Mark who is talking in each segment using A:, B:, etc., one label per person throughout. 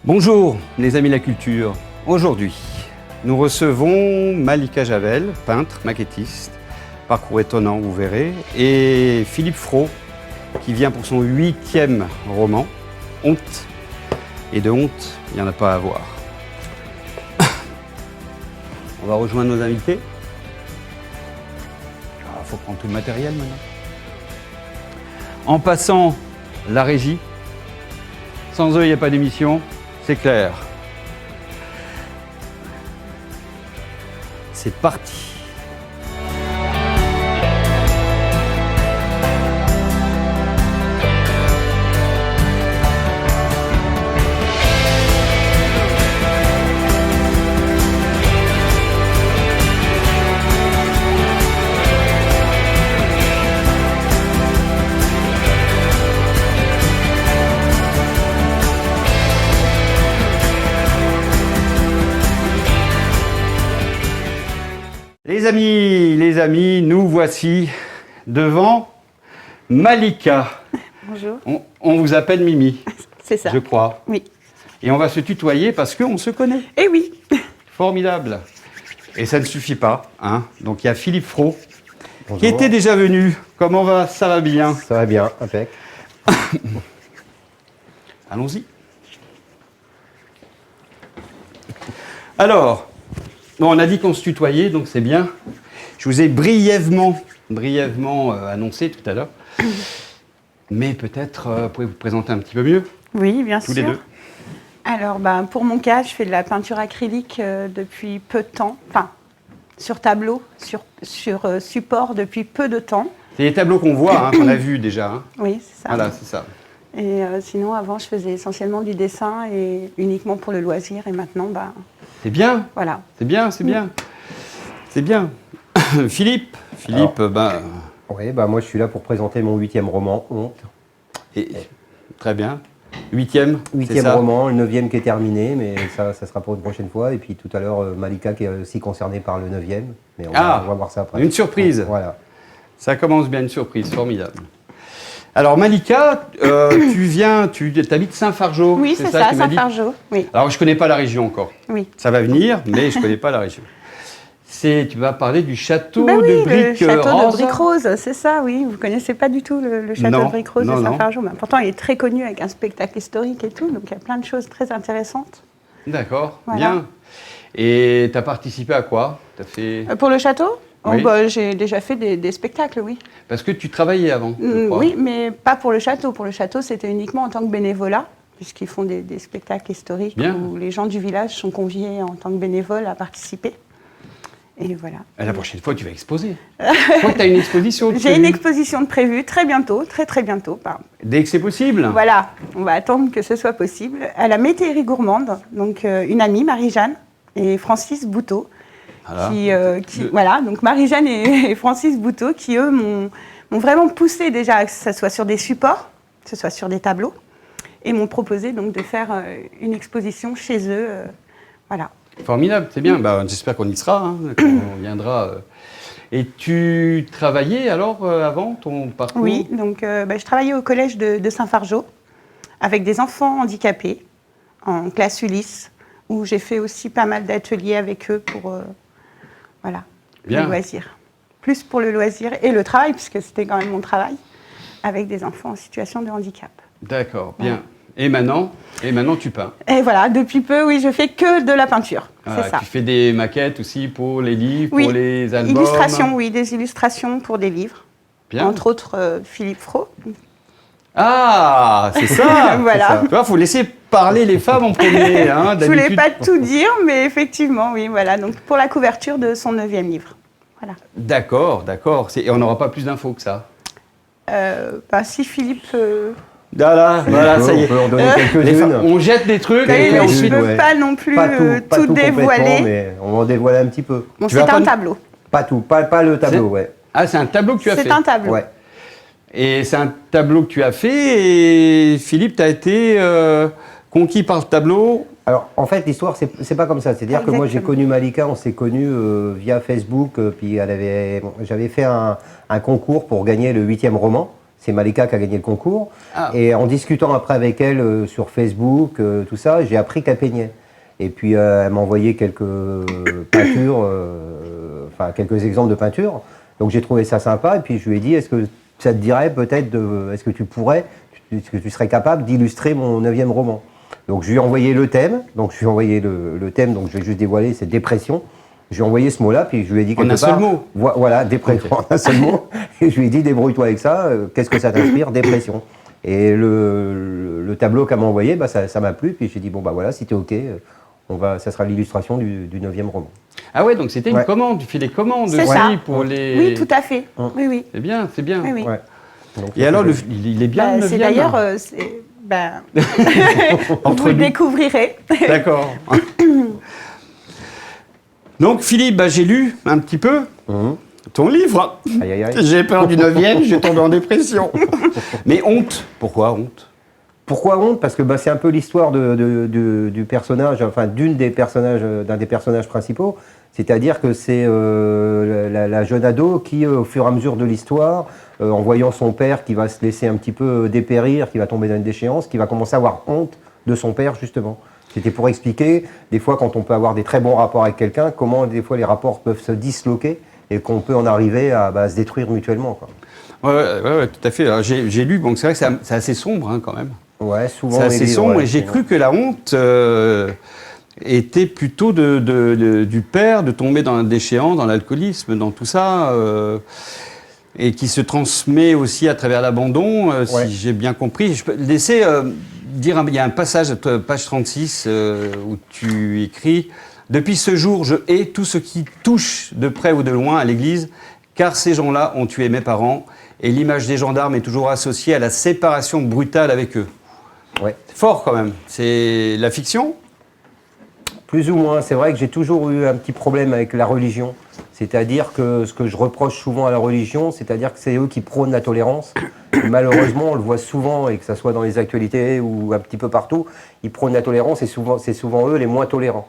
A: Bonjour les amis de la culture. Aujourd'hui, nous recevons Malika Javel, peintre, maquettiste, parcours étonnant, vous verrez, et Philippe Fraud, qui vient pour son 8e roman, Honte. Et de honte, il n'y en a pas à voir. On va rejoindre nos invités. Il faut prendre tout le matériel maintenant. En passant la régie, sans eux, il n'y a pas d'émission. C'est clair. C'est parti. Les amis, nous voici devant Malika.
B: Bonjour.
A: On vous appelle Mimi.
B: C'est ça.
A: Je crois.
B: Oui.
A: Et on va se tutoyer parce qu'on se connaît.
B: Eh oui.
A: Formidable. Et ça ne suffit pas, hein. Donc il y a Philippe Fraud,
C: Bonjour.
A: qui était déjà venu. Comment va? Ça va bien?
C: Ça va bien, impec.
A: Allons-y. Alors, bon, on a dit qu'on se tutoyait, donc c'est bien. Je vous ai brièvement annoncé tout à l'heure. Mais peut-être, vous pouvez vous présenter un petit peu mieux,
B: Oui, bien
A: tous
B: sûr.
A: les deux.
B: Alors, pour mon cas, je fais de la peinture acrylique depuis peu de temps. Enfin, sur tableau, sur support depuis peu de temps.
A: C'est les tableaux qu'on voit, hein, qu'on a vus déjà. Hein.
B: Oui, c'est ça.
A: Voilà, c'est ça.
B: Et sinon, avant, je faisais essentiellement du dessin et uniquement pour le loisir. Et maintenant,
A: C'est bien,
B: voilà.
A: c'est bien, c'est bien. C'est bien. Philippe,
C: Oui, moi je suis là pour présenter mon 8e roman, Honte.
A: très bien. 8e, c'est
C: 8e
A: ça.
C: roman, le 9e qui est terminé, mais ça sera pour une prochaine fois. Et puis tout à l'heure, Malika qui est aussi concernée par le 9e. Mais on va voir ça après.
A: Une surprise.
C: Voilà.
A: Ça commence bien, une surprise, formidable. Alors Malika, tu habites Saint-Fargeau.
B: Oui, c'est ça,
A: tu m'as dit.
B: Saint-Fargeau. Oui.
A: Alors je ne connais pas la région encore.
B: Oui.
A: Ça va venir, mais je ne connais pas la région. Tu vas parler du château
B: Oui,
A: de Brique
B: le château
A: Rose.
B: de Brique Rose, c'est ça, oui. Vous ne connaissez pas du tout le château
A: Non,
B: de Brique Rose
A: non,
B: de
A: non.
B: Saint-Fargeau. Pourtant, il est très connu avec un spectacle historique et tout, donc il y a plein de choses très intéressantes.
A: D'accord,
B: Voilà.
A: bien. Et tu as participé à quoi? T'as fait...
B: Pour le château
A: Oui.
B: J'ai déjà fait des spectacles, oui.
A: Parce que tu travaillais avant, je crois.
B: Oui, mais pas pour le château. Pour le château, c'était uniquement en tant que bénévolat, puisqu'ils font des spectacles historiques
A: Bien.
B: où les gens du village sont conviés en tant que bénévoles à participer. Et voilà.
A: Et la prochaine fois, tu vas exposer. Je crois que tu as une exposition. de
B: J'ai une
A: prévue.
B: exposition de prévue très bientôt, très bientôt.
A: Dès que c'est possible.
B: Voilà, on va attendre que ce soit possible. À la métairie gourmande, donc une amie, Marie-Jeanne, et Francis Bouteau.
A: Voilà.
B: Voilà, donc Marie-Jeanne et Francis Bouteau, qui eux m'ont vraiment poussé déjà à que ce soit sur des supports, que ce soit sur des tableaux, et m'ont proposé donc de faire une exposition chez eux. Voilà.
A: Formidable, c'est bien. J'espère qu'on y sera, hein, qu'on viendra. Et tu travaillais alors avant ton parcours?
B: Oui, donc je travaillais au collège de Saint-Fargeau avec des enfants handicapés en classe Ulysse, où j'ai fait aussi pas mal d'ateliers avec eux pour
A: Bien.
B: le loisir. Plus pour le loisir et le travail, puisque c'était quand même mon travail, avec des enfants en situation de handicap.
A: D'accord, bien.
B: Voilà.
A: Et maintenant, tu peins.
B: Et voilà, depuis peu, oui, je fais que de la peinture, c'est ça.
A: Tu fais des maquettes aussi pour les livres,
B: Oui,
A: pour les albums.
B: illustrations, oui, des illustrations pour des livres.
A: Bien.
B: Entre autres, Philippe Fraud.
A: Ah, c'est ça.
B: Voilà.
A: C'est ça. Tu vois, faut laisser parler les femmes en premier. Hein,
B: Je voulais
A: d'habitude.
B: pas tout dire, mais effectivement, oui, voilà. Donc pour la couverture de son 9e livre. Voilà.
A: D'accord. Et on n'aura pas plus d'infos que ça.
B: Si Philippe.
A: Voilà, ça y
C: On
A: est.
C: peut en donner
A: Les femmes,
C: quelques-unes.
A: on jette des trucs
B: Oui,
A: et
B: mais je
A: ensuite.
B: ne peux
C: ouais.
B: pas non plus
C: Pas
B: tout
C: tout
B: dévoiler.
C: complètement, mais on va en dévoiler un petit peu.
B: Bon,
A: Tu
B: c'est
A: vas
B: un
A: pas-
B: tableau.
C: Pas tout, pas le tableau, ouais.
A: Ah, c'est un tableau que tu as fait.
B: C'est un tableau.
C: Ouais.
A: Et c'est un tableau que tu as fait et Philippe, tu as été conquis par ce tableau.
C: Alors, en fait, l'histoire, c'est pas comme ça. C'est-à-dire que moi, j'ai
B: Exactement.
C: connu Malika, on s'est connus via Facebook, puis j'avais fait un concours pour gagner le 8e roman. C'est Malika qui a gagné le concours.
A: Ah.
C: Et en discutant après avec elle sur Facebook, tout ça, j'ai appris qu'elle peignait. Et puis elle m'a envoyé quelques peintures, quelques exemples de peintures. Donc j'ai trouvé ça sympa. Et puis je lui ai dit, est-ce que ça te dirait peut-être, est-ce que tu serais capable d'illustrer mon 9e roman? Donc je lui ai envoyé le thème. Donc je lui ai envoyé le thème. Donc je vais juste dévoiler, c'est dépression. Je lui ai envoyé ce mot-là, puis je lui ai dit quelque part...
A: En un seul mot.
C: Voilà, dépression, en un seul mot. Et je lui ai dit, débrouille-toi avec ça, qu'est-ce que ça t'inspire? Dépression. Et le tableau qu'elle m'a envoyé, ça m'a plu, puis j'ai dit, bon, voilà, si t'es OK, ça sera l'illustration du 9e roman.
A: Ah ouais, donc c'était une commande, tu fais des commandes aussi pour les...
B: Oui, tout à fait. Oui, oui.
A: C'est bien, c'est bien.
B: Oui, oui.
C: Ouais. Donc,
A: et alors, il est bien le 9e?
B: C'est d'ailleurs... vous le découvrirez.
A: D'accord. Donc Philippe, j'ai lu un petit peu ton livre.
C: Aïe, aïe, aïe.
A: J'ai peur du 9e, je vais tomber en dépression. Mais honte, pourquoi honte?
C: Pourquoi honte? Parce que c'est un peu l'histoire du personnage, enfin d'un des personnages principaux. C'est-à-dire que c'est la jeune ado qui, au fur et à mesure de l'histoire, en voyant son père qui va se laisser un petit peu dépérir, qui va tomber dans une déchéance, qui va commencer à avoir honte de son père, justement. C'était pour expliquer, des fois, quand on peut avoir des très bons rapports avec quelqu'un, comment des fois les rapports peuvent se disloquer et qu'on peut en arriver à se détruire mutuellement, quoi.
A: Ouais, tout à fait. Alors, j'ai lu, donc c'est vrai que c'est assez sombre quand même.
C: Ouais, souvent.
A: C'est assez sombre, et j'ai cru que la honte était plutôt du père, de tomber dans la déchéance, dans l'alcoolisme, dans tout ça, et qui se transmet aussi à travers l'abandon, si j'ai bien compris. Je peux laisser dire, il y a un passage, page 36, où tu écris « Depuis ce jour, je hais tout ce qui touche de près ou de loin à l'Église, car ces gens-là ont tué mes parents, et l'image des gendarmes est toujours associée à la séparation brutale avec eux. »
C: Ouais.
A: C'est fort quand même. C'est la fiction?
C: Plus ou moins. C'est vrai que j'ai toujours eu un petit problème avec la religion. C'est-à-dire que ce que je reproche souvent à la religion, c'est-à-dire que c'est eux qui prônent la tolérance. Et malheureusement, on le voit souvent, et que ce soit dans les actualités ou un petit peu partout, ils prônent la tolérance et c'est souvent eux les moins tolérants.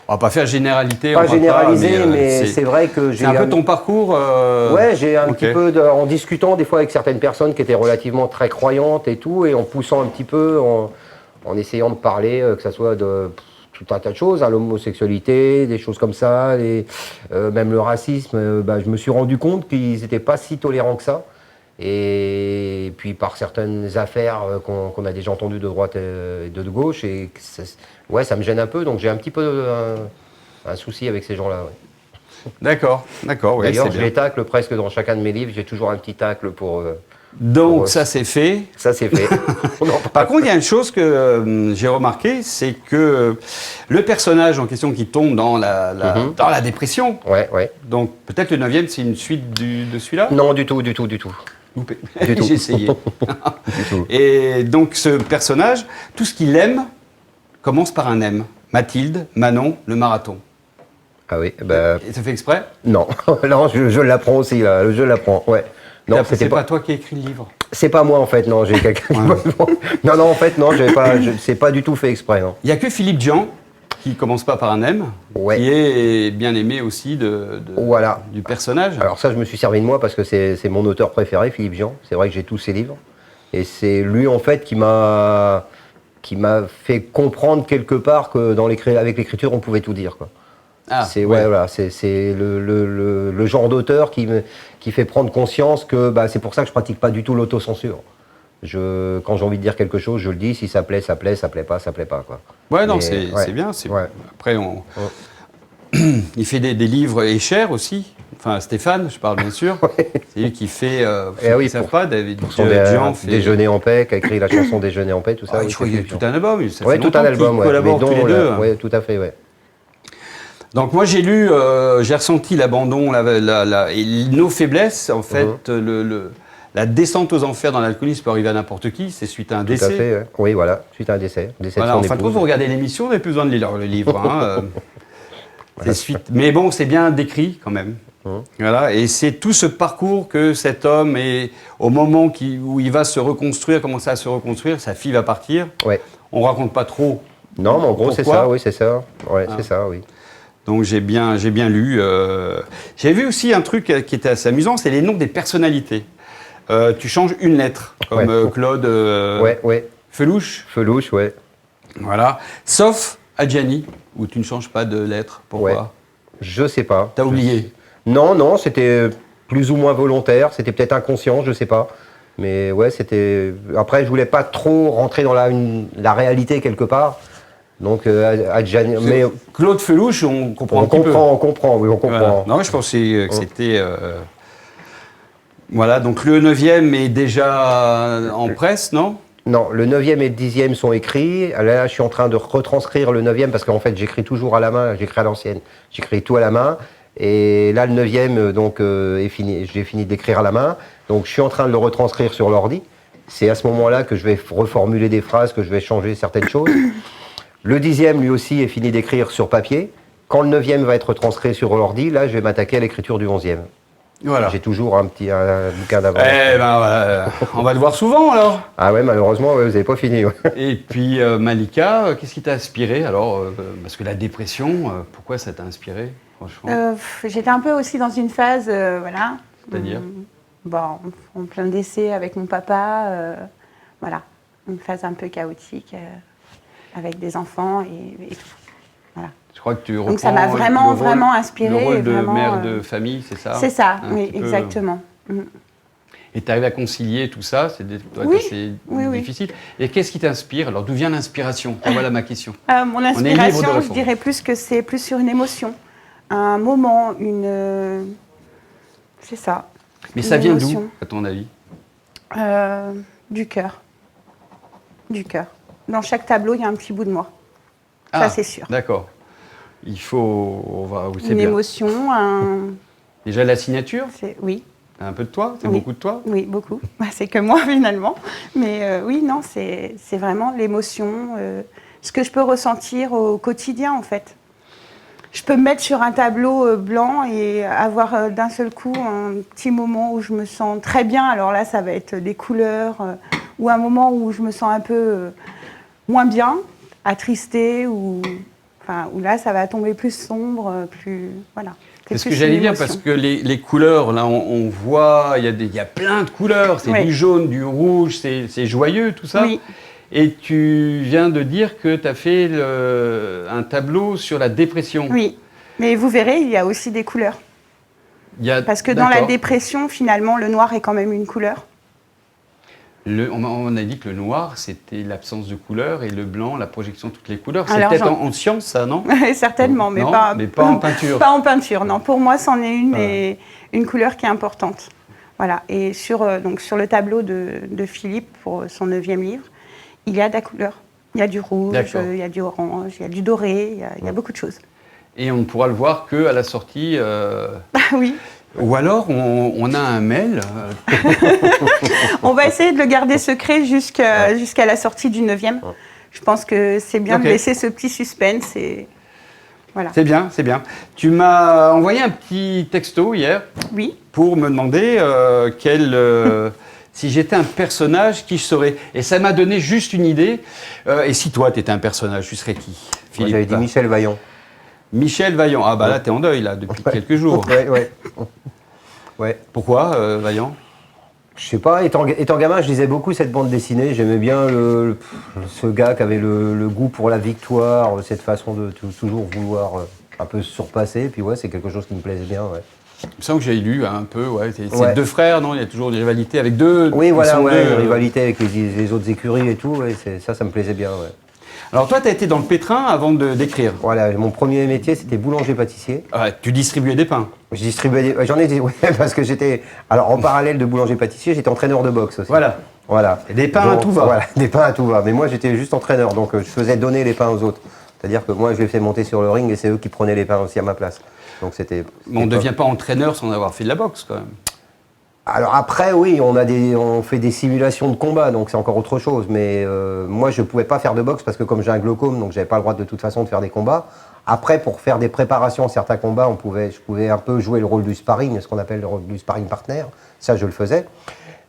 A: On va pas faire généralité.
C: Pas généraliser, mais c'est vrai que j'ai...
A: C'est un peu ton parcours
C: Ouais, j'ai un petit peu, en discutant des fois avec certaines personnes qui étaient relativement très croyantes et tout, et en poussant un petit peu, en essayant de parler, que ça soit de tout un tas de choses, l'homosexualité, des choses comme ça, même le racisme, je me suis rendu compte qu'ils n'étaient pas si tolérants que ça. Et puis par certaines affaires qu'on a déjà entendues de droite et de gauche, et ça me gêne un peu, donc j'ai un petit peu un souci avec ces gens-là. Ouais.
A: D'accord, oui.
C: D'ailleurs, je les tacle presque dans chacun de mes livres, j'ai toujours un petit tacle pour...
A: Donc ça c'est fait.
C: Ça c'est fait.
A: Par contre, il y a une chose que j'ai remarqué, c'est que le personnage en question qui tombe dans dans la dépression.
C: Ouais.
A: Donc peut-être le 9e, c'est une suite de celui-là?
C: Non, du tout.
A: Loupé. J'ai essayé. Et donc ce personnage, tout ce qu'il aime commence par un M. Mathilde, Manon, le marathon.
C: Ah oui,
A: Et ça fait exprès?
C: Non, non, je l'apprends aussi, là. Je l'apprends, ouais.
A: Non, c'est pas toi qui as écrit le livre.
C: C'est pas moi en fait, non, j'ai quelqu'un. Non, en fait, non, c'est pas du tout fait exprès, non.
A: Il y a que Philippe Jean qui commence pas par un M, qui est bien aimé aussi du personnage.
C: Alors ça, je me suis servi de moi parce que c'est mon auteur préféré, Philippe Jean. C'est vrai que j'ai tous ses livres, et c'est lui en fait qui m'a fait comprendre quelque part que avec l'écriture, on pouvait tout dire, quoi. C'est le genre d'auteur qui fait prendre conscience que c'est pour ça que je pratique pas du tout l'autocensure. Quand j'ai envie de dire quelque chose, je le dis. Si ça plaît, ça plaît. Ça plaît pas, quoi.
A: Ouais, non, c'est bien. Après, il fait des livres et cher aussi. Enfin, Stéphane, je parle bien sûr. C'est lui qui fait.
C: Ils savent pas.
A: David
C: Jean fait Déjeuner en paix, qui a écrit la chanson Déjeuner en paix, tout ça.
A: Je crois qu'il y a tout un album.
C: Oui, tout un album.
A: Ils collaborent tous les deux.
C: Oui, tout à fait, ouais.
A: Donc moi j'ai lu, j'ai ressenti l'abandon et nos faiblesses, en fait, la descente aux enfers dans l'alcoolisme peut arriver à n'importe qui, c'est suite à un décès.
C: Tout à fait, oui, voilà, suite à un décès.
A: Voilà, en fin de compte, vous regardez l'émission, vous n'avez plus besoin de lire le livre. Voilà. Mais bon, c'est bien décrit quand même. Voilà, et c'est tout ce parcours que cet homme, au moment où il va se reconstruire, commencer à se reconstruire, sa fille va partir.
C: Ouais.
A: On ne raconte pas trop.
C: Non, mais en gros, c'est ça, oui, c'est ça. Ouais, c'est ça, oui.
A: Donc j'ai bien lu. J'ai vu aussi un truc qui était assez amusant, c'est les noms des personnalités. Tu changes une lettre, comme Claude Felouche.
C: Felouche, ouais.
A: Voilà. Sauf Adjani, où tu ne changes pas de lettre. Pourquoi?
C: Je sais pas.
A: T'as oublié?
C: Non, c'était plus ou moins volontaire, c'était peut-être inconscient, je sais pas. Mais ouais, c'était... Après, je voulais pas trop rentrer dans la réalité quelque part. Donc, Adjani... Mais
A: Claude Felouche, on comprend un petit peu.
C: On comprend.
A: Voilà. Non, je pensais que c'était... Voilà, donc le 9e est déjà en presse, non?
C: Non, le 9e et le 10e sont écrits. Là, je suis en train de retranscrire le 9e parce qu'en fait, j'écris toujours à la main, j'écris à l'ancienne. J'écris tout à la main. Et là, le 9e, donc, est fini. J'ai fini d'écrire à la main. Donc, je suis en train de le retranscrire sur l'ordi. C'est à ce moment-là que je vais reformuler des phrases, que je vais changer certaines choses. Le 10e, lui aussi, est fini d'écrire sur papier. Quand le 9e va être transcrit sur l'ordi, là, je vais m'attaquer à l'écriture du 11e.
A: Voilà.
C: J'ai toujours un bouquin d'avance.
A: Eh ben, voilà. On va le voir souvent, alors.
C: Ah ouais, malheureusement, vous n'avez pas fini. Ouais.
A: Et puis, Malika, qu'est-ce qui t'a inspiré, alors? Parce que la dépression, pourquoi ça t'a inspiré, franchement?
B: J'étais un peu aussi dans une phase, voilà.
A: C'est-à-dire?
B: En plein décès avec mon papa, voilà. Une phase un peu chaotique, avec des enfants et tout. Voilà.
A: Je crois que tu reprends.
B: Donc ça m'a vraiment inspiré.
A: Le rôle de
B: vraiment,
A: mère de famille, c'est ça?
B: C'est ça, oui, exactement.
A: Et tu arrives à concilier tout ça, c'est difficile. Et qu'est-ce qui t'inspire? Alors d'où vient l'inspiration? Voilà ma question.
B: Mon inspiration, je dirais plus que c'est plus sur une émotion, un moment, c'est ça.
A: Mais ça vient d'où, à ton avis?
B: Du cœur. Du cœur. Dans chaque tableau, il y a un petit bout de moi. Ça, c'est sûr.
A: D'accord. Il faut...
B: Une émotion,
A: Déjà la signature?
B: Oui.
A: Un peu de toi? C'est beaucoup de toi?
B: Oui, beaucoup. C'est que moi, finalement. Mais oui, non, c'est vraiment l'émotion, ce que je peux ressentir au quotidien, en fait. Je peux me mettre sur un tableau blanc et avoir d'un seul coup un petit moment où je me sens très bien. Alors là, ça va être des couleurs, ou un moment où je me sens un peu moins bien, attristée, ou là, ça va tomber plus sombre, plus... Voilà.
A: C'est ce que j'allais dire, parce que les couleurs, là, on voit, il y a plein de couleurs. C'est du jaune, du rouge, c'est joyeux, tout ça. Oui. Et tu viens de dire que tu as fait un tableau sur la dépression. Oui,
B: mais vous verrez, il y a aussi des couleurs. Parce que dans la dépression, finalement, le noir est quand même une couleur.
A: On a dit que le noir, c'était l'absence de couleur, et le blanc, la projection de toutes les couleurs. C'est peut-être en science, ça, non?
B: Certainement, mais pas
A: en peinture.
B: Pas en peinture, non. Pour moi, c'en est une, et une couleur qui est importante. Voilà. Et sur le tableau de Philippe, pour son 9e livre, il y a de la couleur. Il y a du rouge, il y a du orange, il y a du doré, il y a beaucoup de choses.
A: Et on ne pourra le voir qu'à la sortie.
B: Oui.
A: Ou alors, on a un mail.
B: On va essayer de le garder secret jusqu'à la sortie du 9e. Je pense que c'est bien de laisser ce petit suspense. Voilà.
A: C'est bien, c'est bien. Tu m'as envoyé un petit texto hier.
B: Oui. Pour
A: me demander si j'étais un personnage, qui je serais. Et ça m'a donné juste une idée. Et si toi, tu étais un personnage, tu serais qui, Philippe?
C: Moi, j'avais dit Michel Vaillant.
A: Michel Vaillant. Ah bah là, t'es en deuil, là, depuis quelques jours.
C: Ouais.
A: Pourquoi, Vaillant?
C: Je sais pas, étant gamin, je lisais beaucoup cette bande dessinée. J'aimais bien ce gars qui avait le goût pour la victoire, cette façon de toujours vouloir un peu se surpasser. Puis ouais, c'est quelque chose qui me plaisait bien, ouais.
A: Il me semble que j'ai lu un peu, c'est deux frères, non? Il y a toujours une rivalité avec deux.
C: Oui, voilà, une rivalité avec les autres écuries et tout, ça me plaisait bien, ouais.
A: Alors toi, tu as été dans le pétrin avant d'écrire.
C: Voilà, mon premier métier, c'était boulanger-pâtissier.
A: Tu distribuais des pains?
C: Je distribuais j'en ai dit, parce que j'étais... Alors, en parallèle de boulanger-pâtissier, j'étais entraîneur de boxe aussi. Voilà.
A: Et des pains à tout va.
C: Voilà, des pains à tout va. Mais moi, j'étais juste entraîneur, donc je faisais donner les pains aux autres. C'est-à-dire que moi, je les fais monter sur le ring et c'est eux qui prenaient les pains aussi à ma place. Donc c'était...
A: Mais on ne devient pas entraîneur sans avoir fait de la boxe, quand même.
C: Alors après, oui, on fait des simulations de combat, donc c'est encore autre chose. Mais moi, je ne pouvais pas faire de boxe parce que comme j'ai un glaucome, donc je n'avais pas le droit de toute façon de faire des combats. Après, pour faire des préparations à certains combats, je pouvais un peu jouer le rôle du sparring, ce qu'on appelle le rôle du sparring partner. Ça, je le faisais.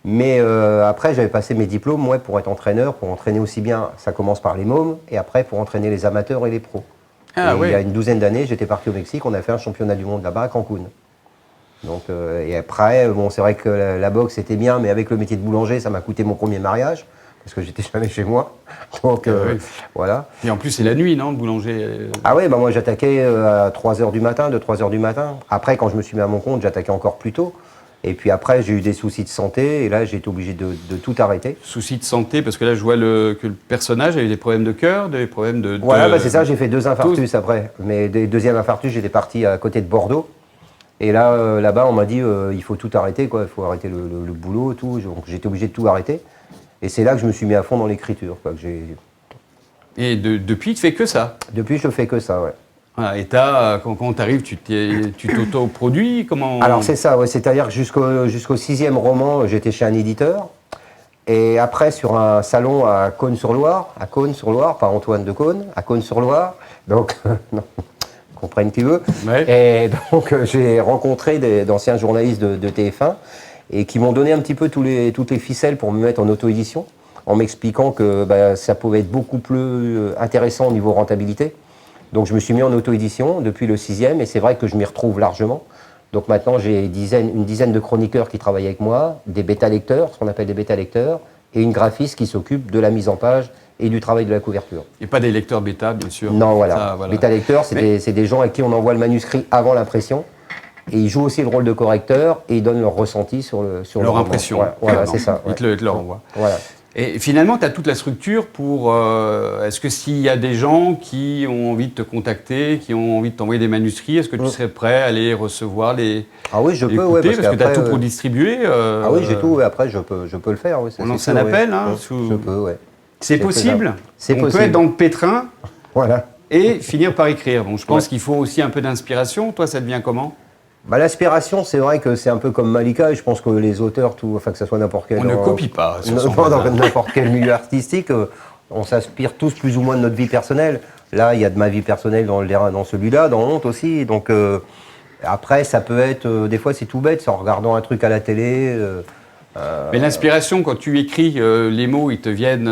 C: Mais après, j'avais passé mes diplômes, moi, pour être entraîneur, pour entraîner aussi bien, ça commence par les mômes, et après, pour entraîner les amateurs et les pros. Il y a une 12aine d'années, j'étais parti au Mexique, on a fait un championnat du monde là-bas à Cancun. Donc, et après, bon, c'est vrai que la boxe c'était bien, mais avec le métier de boulanger, ça m'a coûté mon premier mariage, parce que j'étais jamais chez moi. Donc
A: Oui.
C: voilà.
A: Et en plus, c'est la nuit, non, le boulanger
C: Ah ouais, bah moi j'attaquais à 3h du matin, de 3h du matin. Après, quand je me suis mis à mon compte, j'attaquais encore plus tôt. Et puis après, j'ai eu des soucis de santé, et là j'ai été obligé de tout arrêter.
A: Soucis de santé, parce que là, je vois que le personnage a eu des problèmes de cœur, des problèmes de...
C: Voilà, bah c'est ça, j'ai fait 2 infarctus après. Mais des deuxièmes infarctus, j'étais parti à côté de Bordeaux. Et là, là-bas, on m'a dit, il faut tout arrêter, quoi. Il faut arrêter le boulot, tout. Donc j'étais obligé de tout arrêter. Et c'est là que je me suis mis à fond dans l'écriture, quoi.
A: Et depuis, tu fais que ça.
C: Depuis, je fais que ça, ouais.
A: Voilà, et quand tu arrives, tu t'auto-produis, comment...
C: Alors c'est ça, ouais. C'est-à-dire que jusqu'au 6e roman, j'étais chez un éditeur. Et après, sur un salon à Cosne-sur-Loire, pas Antoine de Caunes, à Cosne-sur-Loire, donc, non, comprenne qui veut.
A: Ouais.
C: Et donc, j'ai rencontré d'anciens journalistes de TF1 et qui m'ont donné un petit peu toutes les ficelles pour me mettre en auto-édition, en m'expliquant que bah, ça pouvait être beaucoup plus intéressant au niveau rentabilité. Donc, je me suis mis en auto-édition depuis le 6e et c'est vrai que je m'y retrouve largement. Donc maintenant, j'ai une dizaine de chroniqueurs qui travaillent avec moi, des bêta-lecteurs, ce qu'on appelle des bêta-lecteurs, et une graphiste qui s'occupe de la mise en page et du travail de la couverture.
A: Et pas des lecteurs bêta, bien sûr.
C: Non, voilà.
A: Ça, voilà.
C: Bêta-lecteurs, c'est des gens à qui on envoie le manuscrit avant l'impression, et ils jouent aussi le rôle de correcteur, et ils donnent leur ressenti sur
A: leur
C: roman.
A: impression.
C: Ouais, voilà, c'est ça.
A: Ils te le renvoient.
C: Voilà.
A: Et finalement, tu as toute la structure pour... est-ce que s'il y a des gens qui ont envie de te contacter, qui ont envie de t'envoyer des manuscrits, est-ce que tu serais prêt à les recevoir, les
C: Ah oui, je peux,
A: écouter,
C: ouais,
A: parce que tu as tout pour distribuer.
C: Ah oui, j'ai tout, et après je peux le faire. Oui,
A: on lance un appel, hein,
C: Je peux, ouais.
A: C'est possible.
C: C'est possible.
A: On peut être dans le pétrin
C: Voilà.
A: et finir par écrire. Bon, je pense qu'il faut aussi un peu d'inspiration. Toi, ça devient comment ?
C: Bah, l'aspiration, c'est vrai que c'est un peu comme Malika, et je pense que les auteurs, enfin que ce soit n'importe quel...
A: On ne copie pas.
C: Dans n'importe quel milieu artistique, on s'inspire tous plus ou moins de notre vie personnelle. Là, il y a de ma vie personnelle dans celui-là, dans Honte aussi. Donc après, ça peut être... des fois, c'est tout bête, c'est en regardant un truc à la télé...
A: Mais l'inspiration, quand tu écris, les mots, ils te viennent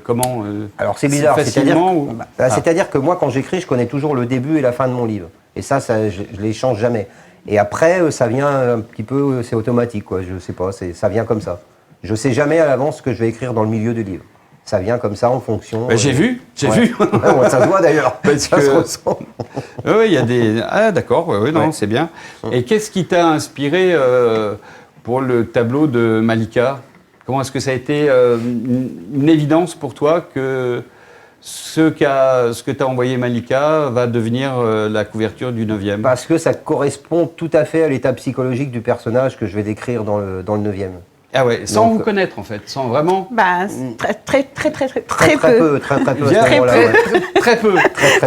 A: comment
C: Alors c'est bizarre, c'est-à-dire que moi, quand j'écris, je connais toujours le début et la fin de mon livre. Et ça je les change jamais. Et après, ça vient un petit peu, c'est automatique, quoi. Je sais pas, ça vient comme ça. Je sais jamais à l'avance ce que je vais écrire dans le milieu du livre. Ça vient comme ça en fonction.
A: J'ai vu.
C: Ouais, ça se voit d'ailleurs. Ça se ressent.
A: Oui, il y a des. Ah, d'accord, non, c'est bien. Et qu'est-ce qui t'a inspiré pour le tableau de Malika ? Comment est-ce que ça a été une évidence pour toi que ce que t'a envoyé Malika va devenir la couverture du 9e ?
C: Parce que ça correspond tout à fait à l'état psychologique du personnage que je vais décrire dans le 9e.
A: Ah ouais, sans vous connaître en fait, sans vraiment...
B: Bah, très peu.
C: Très peu.
A: Très peu.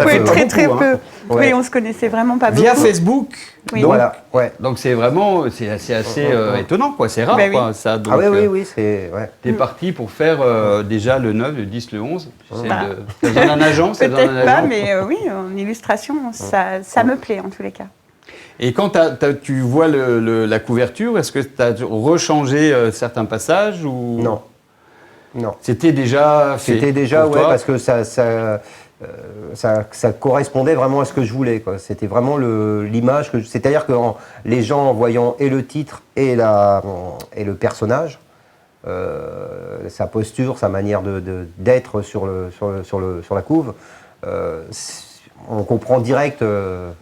B: Oui, très peu.
C: Ouais.
B: Oui, on se connaissait vraiment pas beaucoup.
A: Via Facebook.
B: Oui.
A: Donc,
C: voilà, ouais.
A: Donc c'est vraiment, c'est assez étonnant, quoi. C'est rare,
B: Ben oui.
A: quoi, ça. Donc,
C: Oui, c'est... Ouais.
A: T'es parti pour faire déjà le 9, le 10, le 11. T'as besoin d'un agent,
B: Peut-être pas, mais oui, en illustration, ça me plaît en tous les cas.
A: Et quand tu vois la couverture, est-ce que tu as rechangé certains passages ou...
C: Non.
A: C'était déjà fait.
C: C'était déjà,
A: pour
C: ouais,
A: toi.
C: parce que ça correspondait vraiment à ce que je voulais, quoi. C'était vraiment l'image que c'est-à-dire que les gens en voyant et le titre et le personnage, sa posture, sa manière d'être sur la couve, on comprend direct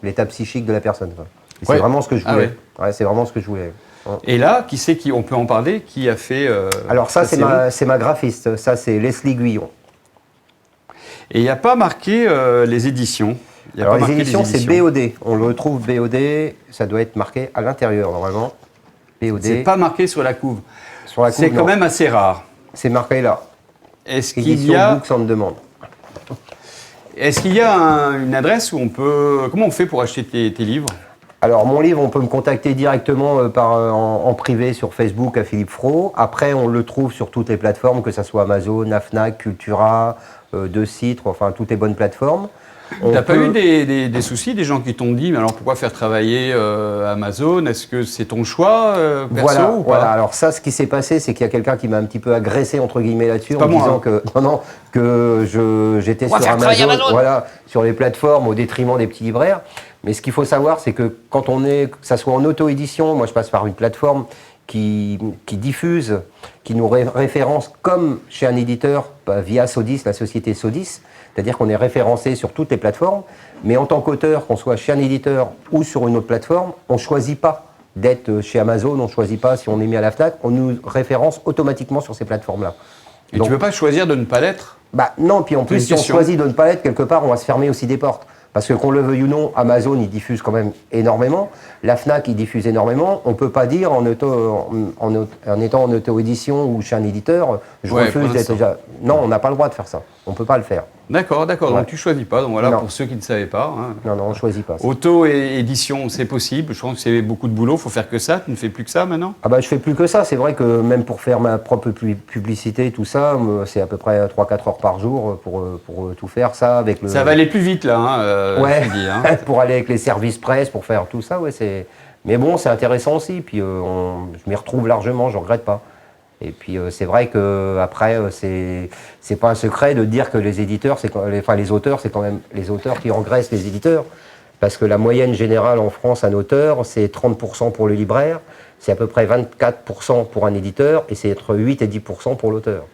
C: l'état psychique de la personne, quoi. C'est vraiment ce que je voulais. Ouais, c'est vraiment ce que je voulais.
A: Et là, qui c'est on peut en parler, qui a fait...
C: Alors ça, c'est ma graphiste. Ça, c'est Leslie Guyon.
A: Et il n'y a pas marqué les éditions.
C: Alors les éditions, c'est BOD. On le retrouve BOD, ça doit être marqué à l'intérieur, normalement. BOD.
A: C'est pas marqué sur la couve.
C: Sur la couve,
A: c'est quand même assez rare.
C: C'est marqué là.
A: Est-ce qu'il y a...
C: Books on Demand.
A: Est-ce qu'il y a une adresse où on peut... Comment on fait pour acheter tes livres ?
C: Alors, mon livre, on peut me contacter directement en privé sur Facebook à Philippe Fro. Après, on le trouve sur toutes les plateformes, que ce soit Amazon, Fnac, Cultura, De Citre, enfin, toutes les bonnes plateformes.
A: T'as pas eu des soucis, des gens qui t'ont dit, mais alors pourquoi faire travailler Amazon ? Est-ce que c'est ton choix perso ou pas ?
C: Voilà. Alors ça, ce qui s'est passé, c'est qu'il y a quelqu'un qui m'a un petit peu agressé, entre guillemets, là-dessus, en disant que j'étais sur Amazon, voilà, sur les plateformes au détriment des petits libraires. Mais ce qu'il faut savoir, c'est que quand que ça soit en auto-édition, moi je passe par une plateforme qui diffuse, qui nous référence comme chez un éditeur via Sodis, la société Sodis, c'est-à-dire qu'on est référencé sur toutes les plateformes, mais en tant qu'auteur, qu'on soit chez un éditeur ou sur une autre plateforme, on ne choisit pas d'être chez Amazon, on ne choisit pas si on est mis à la FNAC, on nous référence automatiquement sur ces plateformes-là.
A: Et donc, tu ne peux pas choisir de ne pas l'être?
C: Non, puis en plus, si on choisit de ne pas l'être, quelque part, on va se fermer aussi des portes. Parce que qu'on le veuille ou non, Amazon, il diffuse quand même énormément. La FNAC, il diffuse énormément. On ne peut pas dire, en étant en auto-édition ou chez un éditeur, je refuse d'être déjà... Non, on n'a pas le droit de faire ça. On ne peut pas le faire.
A: D'accord. Ouais. Donc tu ne choisis pas. Donc voilà, pour ceux qui ne savaient pas. Hein.
C: Non, on ne choisit pas.
A: Auto-édition, c'est possible. Je pense que c'est beaucoup de boulot. Il faut faire que ça. Tu ne fais plus que ça maintenant?
C: Je ne fais plus que ça. C'est vrai que même pour faire ma propre publicité, tout ça, c'est à peu près 3-4 heures par jour pour tout faire. Ça, avec
A: ça va aller plus vite là.
C: Ouais,
A: dis, hein.
C: pour aller avec les services presse, pour faire tout ça, mais bon, c'est intéressant aussi, puis je m'y retrouve largement, je ne regrette pas. Et puis c'est vrai qu'après, c'est pas un secret de dire que les éditeurs, les auteurs, c'est quand même les auteurs qui engraissent les éditeurs, parce que la moyenne générale en France, un auteur, c'est 30% pour le libraire, c'est à peu près 24% pour un éditeur, et c'est entre 8 et 10% pour l'auteur.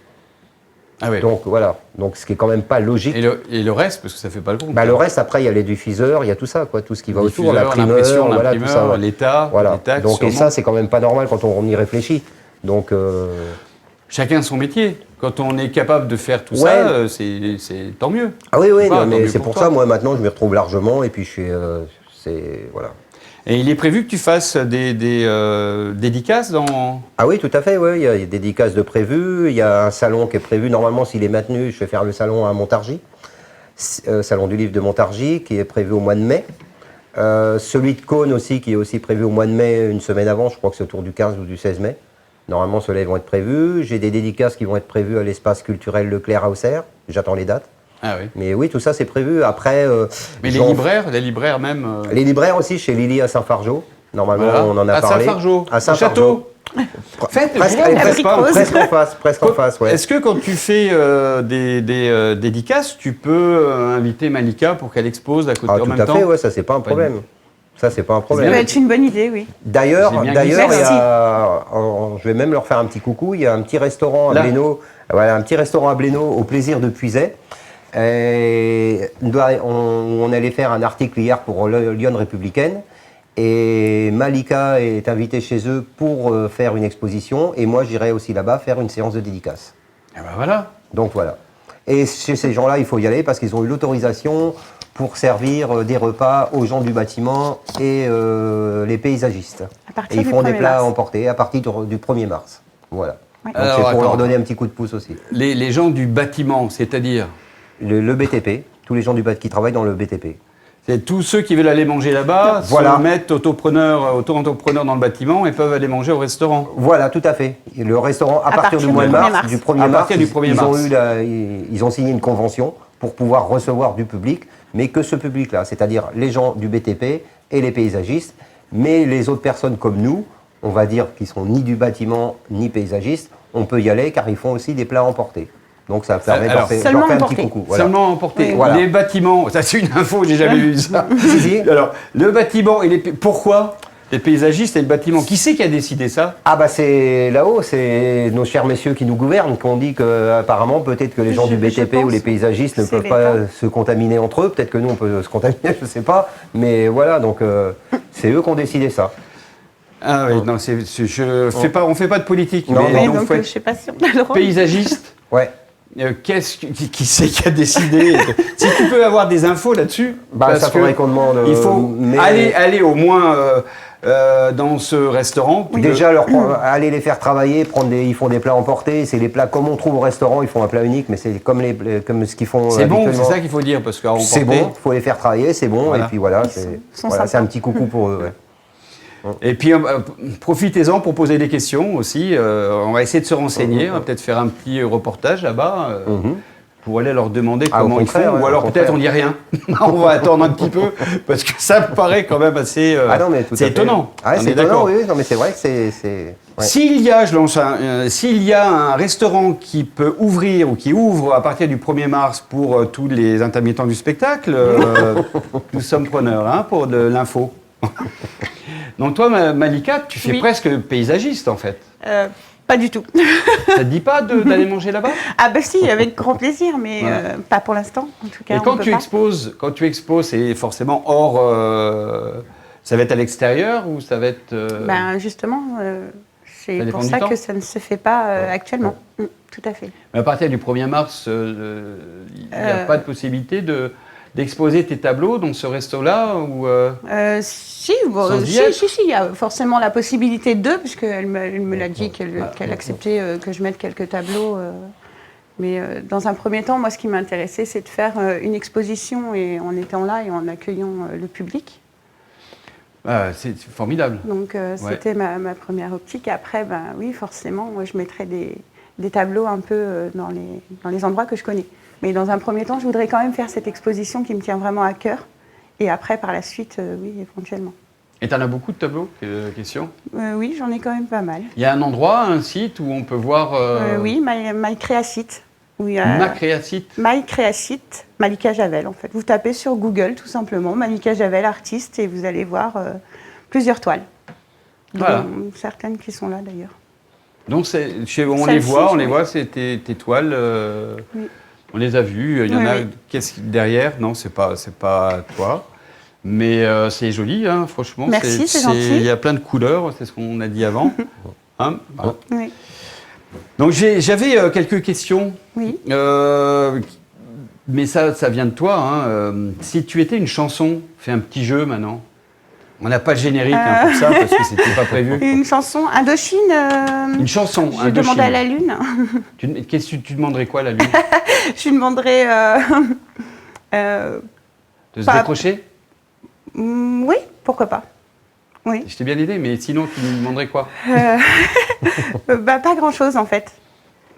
A: Ah oui.
C: Donc voilà, donc ce qui est quand même pas logique.
A: Et le reste, parce que ça fait pas le compte.
C: Le reste, après, il y a les diffuseurs, il y a tout ça, quoi, tout ce qui va autour, l'imprimeur, voilà, tout ça.
A: L'État,
C: voilà.
A: les taxes.
C: Donc, et ça, c'est quand même pas normal quand on y réfléchit. Donc,
A: chacun son métier. Quand on est capable de faire tout ça, c'est tant mieux.
C: Ah oui, mais c'est pour ça, moi, maintenant, je m'y retrouve largement, et puis je suis, voilà.
A: Et il est prévu que tu fasses des dédicaces dans...
C: Ah oui, tout à fait, il y a des dédicaces de prévues, il y a un salon qui est prévu, normalement s'il est maintenu, je vais faire le salon à Montargis, salon du livre de Montargis, qui est prévu au mois de mai. Celui de Cône aussi, qui est aussi prévu au mois de mai, une semaine avant, je crois que c'est autour du 15 ou du 16 mai. Normalement, ceux-là vont être prévus. J'ai des dédicaces qui vont être prévues à l'espace culturel Leclerc à Auxerre, j'attends les dates.
A: Ah oui.
C: Mais oui, tout ça c'est prévu. Après,
A: mais les libraires même.
C: Les libraires aussi chez Lily à Saint-Fargeau. Normalement, on en a parlé.
A: À Saint-Fargeau.
C: À Saint-Fargeau. Presque en face. Ouais.
A: Est-ce que quand tu fais des dédicaces, tu peux inviter Malika pour qu'elle expose à côté en même temps?
C: Tout à fait, ouais, ça c'est pas un problème. Ça c'est pas un problème.
B: Ça peut être une bonne idée, oui.
C: D'ailleurs, je vais même leur faire un petit coucou. Il y a un petit restaurant à Blénaud, au plaisir de Puiset. Et on allait faire un article hier pour Lyon Républicaine et Malika est invitée chez eux pour faire une exposition et moi j'irai aussi là-bas faire une séance de dédicace.
A: Et ben voilà.
C: Donc voilà. Et chez ces gens-là, il faut y aller parce qu'ils ont eu l'autorisation pour servir des repas aux gens du bâtiment et les paysagistes. Et ils font des plats à emporter à partir du 1er mars. Voilà. Ouais. Donc c'est pour leur donner un petit coup de pouce aussi.
A: Les gens du bâtiment, c'est-à-dire
C: le BTP, tous les gens qui travaillent dans le BTP.
A: C'est tous ceux qui veulent aller manger là-bas, se mettent auto-entrepreneurs dans le bâtiment et peuvent aller manger au restaurant.
C: Voilà, tout à fait. Et le restaurant, à partir du mois de mars, du 1er mars, ils ont signé une convention pour pouvoir recevoir du public, mais que ce public-là, c'est-à-dire les gens du BTP et les paysagistes, mais les autres personnes comme nous, on va dire qui sont ni du bâtiment ni paysagistes, on peut y aller car ils font aussi des plats emportés. Donc ça permet de leur faire un petit coucou. Voilà.
A: Seulement emporter. Voilà. Les bâtiments, ça c'est une info, j'ai jamais vu ça. Alors, le bâtiment, pourquoi les paysagistes et le bâtiment? Qui c'est qui a décidé ça?
C: Ah bah c'est là-haut, c'est nos chers messieurs qui nous gouvernent, qui ont dit qu'apparemment peut-être que les gens du BTP ou les paysagistes ne peuvent pas se contaminer entre eux. Peut-être que nous on peut se contaminer, je sais pas. Mais voilà, donc c'est eux qui ont décidé ça.
A: Ah oui, non, on fait pas de politique.
B: Non, mais donc je sais pas si on a le droit.
A: Paysagiste.
C: Ouais.
A: Qui c'est qui a décidé? Si tu peux avoir des infos là-dessus,
C: ça faudrait qu'on demande.
A: Il faut aller au moins dans ce restaurant.
C: Déjà, aller les faire travailler, ils font des plats emportés. C'est les plats comme on trouve au restaurant. Ils font un plat unique, mais c'est comme ce qu'ils font.
A: C'est bon, c'est ça qu'il faut dire parce que
C: c'est bon. Il faut les faire travailler, c'est bon. Voilà. Et puis voilà, c'est un petit coucou pour eux. Ouais.
A: Et puis, profitez-en pour poser des questions aussi. On va essayer de se renseigner. On va peut-être faire un petit reportage là-bas. pour aller leur demander
C: Ah, au
A: comment ils font,
C: contraire, ouais,
A: ou alors
C: au
A: peut-être
C: contraire.
A: on dit rien. On va attendre un petit peu, parce que ça me paraît quand même assez...
C: Ah non, mais tout à
A: c'est
C: fait.
A: étonnant.
C: Ah,
A: On
C: c'est
A: est
C: étonnant,
A: d'accord.
C: oui. Non, mais c'est vrai que c'est... ouais.
A: S'il y a, s'il y a un restaurant qui peut ouvrir ou qui ouvre à partir du 1er mars pour tous les intermittents du spectacle, nous sommes preneurs hein, pour de l'info. Donc toi, Malika, tu fais
B: Oui.
A: presque paysagiste en fait.
B: Pas du tout.
A: Ça te dit pas d'aller manger là-bas?
B: Ah bah si, avec grand plaisir, mais
A: Ouais.
B: pas pour l'instant, en tout cas.
A: Et
B: on
A: quand
B: peut
A: tu
B: pas.
A: exposes, c'est forcément hors... ça va être à l'extérieur ou ça va être...
B: Ben justement,
A: Ça
B: c'est
A: dépend
B: pour
A: du
B: ça
A: temps.
B: que ça ne se fait pas actuellement. Tout à fait.
A: Mais à partir du 1er mars, il n'y a pas de possibilité d'exposer tes tableaux dans ce resto-là ou
B: Si,
A: Sans y être.
B: si, il y a forcément la possibilité de, puisqu'elle me l'a dit qu'elle acceptait que je mette quelques tableaux. Mais dans un premier temps, moi, ce qui m'intéressait, c'est de faire une exposition et en étant là et en accueillant le public.
A: c'est formidable.
B: Donc c'était ma première optique. Après, ben oui, forcément, moi, je mettrais des tableaux un peu dans les endroits que je connais. Mais dans un premier temps, je voudrais quand même faire cette exposition qui me tient vraiment à cœur. Et après, par la suite, oui, éventuellement.
A: Et tu en as beaucoup de tableaux, question?
B: Oui, j'en ai quand même pas mal.
A: Il y a un endroit, un site où on peut voir...
B: Oui, My Créacite. Oui,
A: Ma Créacite.
B: My Créacite, Malika Javel, en fait. Vous tapez sur Google, tout simplement, Malika Javel, artiste, et vous allez voir plusieurs toiles.
A: Voilà.
B: Dont certaines qui sont là, d'ailleurs.
A: Donc on les
B: Celle-ci,
A: voit, c'est tes toiles.
B: Oui.
A: On les a vues. Il y en
B: Oui,
A: a.
B: oui.
A: Qu'est-ce derrière? Non, c'est pas toi. Mais c'est joli, hein, franchement.
B: Merci, c'est gentil.
A: Il y a plein de couleurs, c'est ce qu'on a dit avant. Hein, voilà.
B: Oui.
A: Donc j'avais quelques questions.
B: Oui.
A: Mais ça vient de toi. Hein. Si tu étais une chanson, fais un petit jeu maintenant. On n'a pas de générique hein, pour ça parce que c'était pas prévu.
B: Une chanson, Indochine.
A: Une chanson.
B: Je demandais à la Lune.
A: Qu'est-ce que tu demanderais quoi, la Lune?
B: Je lui demanderais.
A: De se
B: Pas-
A: décrocher?
B: Oui, pourquoi pas. Oui.
A: Je t'ai bien aidé, mais sinon, tu me demanderais quoi?
B: Pas grand-chose, en fait.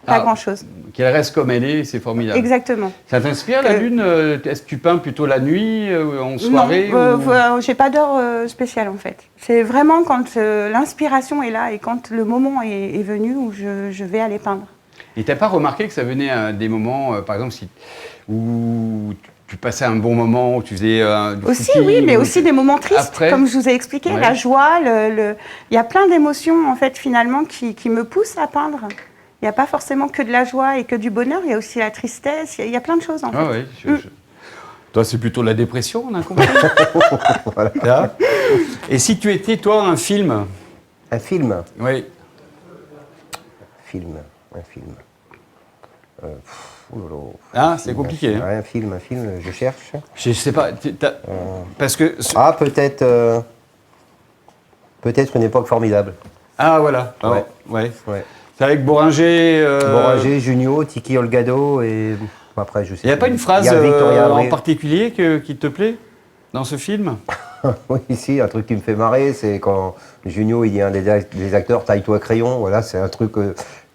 B: Pas
A: Ah.
B: grand-chose.
A: Qu'elle reste comme elle est, c'est formidable.
B: Exactement.
A: Ça t'inspire, la Lune? Est-ce que tu peins plutôt la nuit, en soirée
B: Non, j'ai pas d'heure spéciale, en fait. C'est vraiment quand l'inspiration est là et quand le moment est venu où je vais aller peindre.
A: Et t'as pas remarqué que ça venait à des moments, par exemple, où tu passais un bon moment, où tu faisais du
B: Aussi,
A: footing,
B: oui, mais
A: où
B: aussi des moments tristes,
A: Après,
B: comme je vous ai expliqué,
A: Ouais.
B: la joie, il y a plein d'émotions, en fait, finalement, qui me poussent à peindre. Il n'y a pas forcément que de la joie et que du bonheur, il y a aussi la tristesse, il y a plein de choses, en fait.
A: Ah oui. Toi, c'est plutôt la dépression, on a compris.
C: Voilà.
A: Là. Et si tu étais, toi, un film?
C: Un film.
A: Oui.
C: Un film. Oh là là.
A: Ah, c'est compliqué. Hein.
C: Ouais, un film, je cherche.
A: Je sais pas. Parce que.
C: Ah, peut-être une époque formidable.
A: Ah, voilà. Ah,
C: Ouais.
A: ouais.
C: Ouais.
A: C'est avec Boringer.
C: Boranger, Junio, Tiki Olgado et après je sais.
A: Il n'y a pas une phrase
C: Il y a Victoria
A: en
C: Abril.
A: particulier qui te plaît dans ce film?
C: Oui, si, un truc qui me fait marrer, c'est quand Junio il dit à un des acteurs taille-toi crayon. Voilà, c'est un truc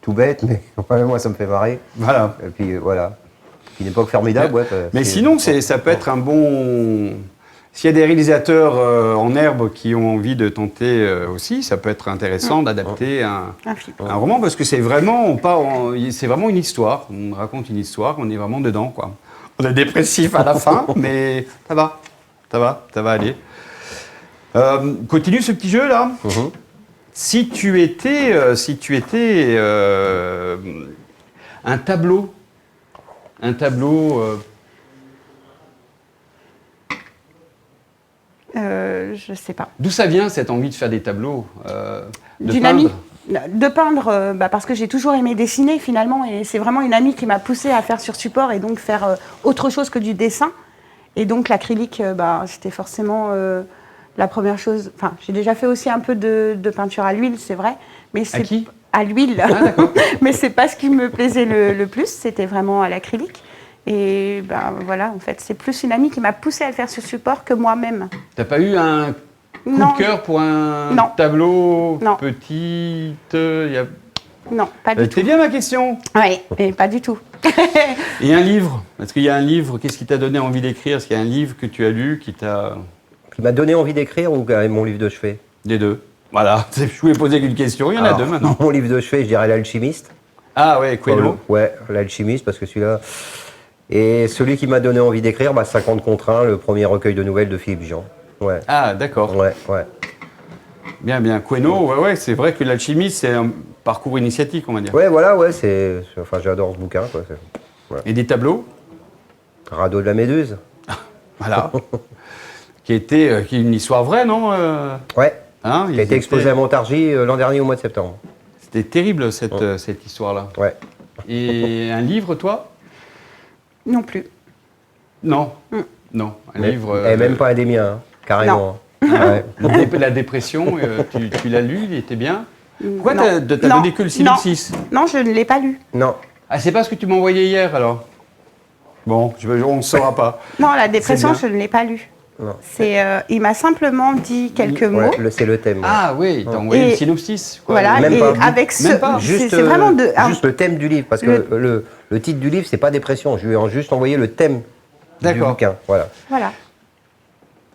C: tout bête, mais ouais, moi ça me fait marrer.
A: Voilà.
C: Et puis voilà. Une époque formidable, ouais.
A: Mais sinon, ça peut être un bon. S'il y a des réalisateurs en herbe qui ont envie de tenter aussi, ça peut être intéressant d'adapter un
B: film.
A: roman parce que c'est vraiment, c'est vraiment une histoire. On raconte une histoire, on est vraiment dedans, quoi. On est dépressif à la fin, mais ça va aller. Continue ce petit jeu là. Si tu étais un tableau.
B: Je sais pas.
A: D'où ça vient cette envie de faire des tableaux de
B: D'une
A: peindre?
B: amie. De peindre, parce que j'ai toujours aimé dessiner finalement, et c'est vraiment une amie qui m'a poussée à faire sur support et donc faire autre chose que du dessin. Et donc l'acrylique, c'était forcément la première chose. Enfin, j'ai déjà fait aussi un peu de peinture à l'huile, c'est vrai. Mais
A: À qui?
B: À l'huile.
A: Ah, d'accord.
B: Mais c'est pas ce qui me plaisait le plus, c'était vraiment à l'acrylique. Et voilà, en fait, c'est plus une amie qui m'a poussée à le faire sur support que moi-même.
A: T'as pas eu un coup
B: Non.
A: de cœur pour un
B: Non.
A: tableau
B: Non.
A: petit
B: Non, pas du tout.
A: C'était bien ma question.
B: Oui, mais pas du tout.
A: Et un livre? Est-ce qu'il y a un livre? Qu'est-ce qui t'a donné envie d'écrire? Est-ce qu'il y a un livre que tu as lu qui
C: m'a donné envie d'écrire ou quand même mon livre de chevet?
A: Des deux. Voilà, je voulais poser une question, il y en a deux maintenant.
C: Mon livre de chevet, je dirais L'Alchimiste.
A: Ah ouais, Coelho.
C: Ouais, L'Alchimiste, parce que celui-là... Et celui qui m'a donné envie d'écrire, 50 contre 1, le premier recueil de nouvelles de Philippe Jean. Ouais.
A: Ah, d'accord.
C: Ouais.
A: Bien, bien. Coelho, ouais, c'est vrai que L'Alchimiste, c'est un parcours initiatique, on va dire.
C: Ouais, voilà, Enfin, j'adore ce bouquin, quoi. Ouais.
A: Et des tableaux?
C: Radeau de la Méduse.
A: Voilà. qui est une histoire vraie, non
C: Ouais.
A: Hein,
C: qui a été exposé à Montargis l'an dernier au mois de septembre.
A: C'était terrible, cette histoire-là.
C: Ouais.
A: Et un livre, toi?
B: Non plus.
A: Non. Non. Un livre.
C: Et même pas un des miens, hein, carrément. Ouais.
A: La dépression, tu l'as lu, il était bien. Pourquoi
B: Non.
A: t'as donné que le synopsis?
B: Non, je ne l'ai pas lu.
C: Non.
A: Ah, c'est pas ce que tu m'as envoyé hier, alors? Bon, on ne saura pas.
B: Non, la dépression,
A: C'est
B: je ne l'ai pas lu.
C: Non.
B: Il m'a simplement dit quelques mots.
C: Ouais, c'est le thème.
A: Ah oui, t'as envoyé le synopsis. Quoi.
B: Voilà,
C: Même
B: et
C: pas.
B: avec ce...
A: Même pas.
C: Juste,
B: c'est vraiment
C: juste le thème du livre, parce que le titre du livre, c'est pas dépression. Je lui ai juste envoyé le thème du bouquin. Voilà.
B: Voilà.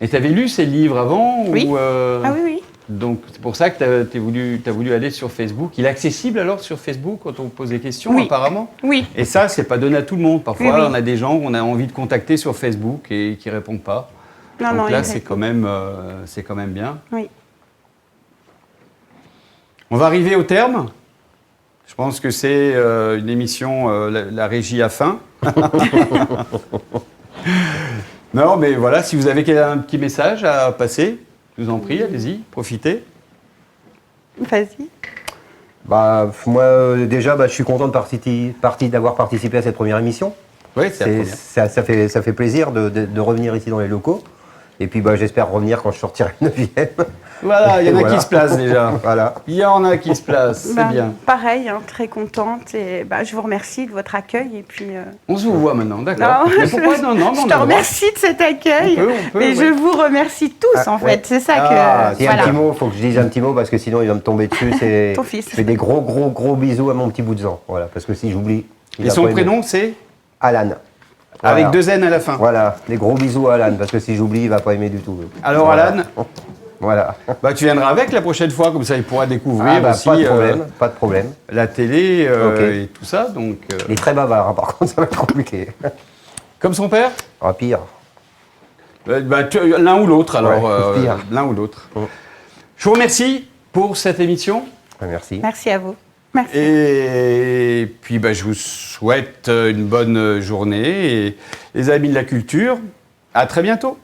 A: Et t'avais lu ces livres avant?
B: Oui.
A: Ou,
B: Ah oui, oui.
A: Donc c'est pour ça que t'as voulu aller sur Facebook. Il est accessible alors sur Facebook quand on vous pose des questions,
B: Oui.
A: apparemment?
B: Oui.
A: Et ça, c'est pas donné à tout le monde. Parfois,
B: Oui, oui.
A: on a des gens qu'on a envie de contacter sur Facebook et qui répondent pas.
B: Non,
A: Donc
B: non,
A: là,
B: il
A: c'est quand même bien.
B: Oui.
A: On va arriver au terme. Je pense que c'est une émission, la régie a faim. Non, mais voilà, si vous avez un petit message à passer, je vous en prie, allez-y, profitez.
B: Vas-y.
C: Moi, déjà, je suis content d'avoir participé à cette première émission.
A: Oui, c'est la première.
C: Ça fait plaisir de revenir ici dans les locaux. Et puis, j'espère revenir quand je sortirai le 9e.
A: Voilà, il y en a
C: Voilà.
A: qui se placent déjà.
C: Voilà.
A: Il y en a qui se placent, c'est bien.
B: Pareil, très contente. Et je vous remercie de votre accueil. Et puis,
A: On se vous voit maintenant, d'accord.
B: Non,
A: Mais pourquoi non,
B: je te remercie de cet accueil.
A: On peut,
B: et je vous remercie tous, en
C: ouais.
B: fait. C'est ça
A: Ah,
B: que...
C: Il y a un petit mot, il faut que je dise un petit mot parce que sinon il va me tomber dessus.
B: Ton fils.
C: Je fais des gros bisous à mon petit bout de sang. Voilà, parce que si j'oublie. il
A: Et
C: va
A: son
C: pas aimer.
A: prénom, c'est?
C: Alan.
A: Avec
C: Voilà.
A: 2 N à la fin.
C: Voilà, des gros bisous à Alan parce que si j'oublie, il va pas aimer du tout.
A: Alors,
C: Voilà.
A: Alan,
C: Voilà.
A: tu viendras avec la prochaine fois, comme ça il pourra découvrir aussi
C: pas de problème.
A: la télé
C: Ok.
A: et tout ça. Donc,
C: Il est très bavard, hein, par contre, ça va être compliqué.
A: comme son père?
C: Ah, pire.
A: L'un ou l'autre, alors.
C: Ouais, pire.
A: L'un ou l'autre.
C: Mm.
A: Je vous remercie pour cette émission.
C: Merci.
B: Merci à vous. Merci.
A: Et puis, je vous souhaite une bonne journée. Et les amis de la culture, à très bientôt.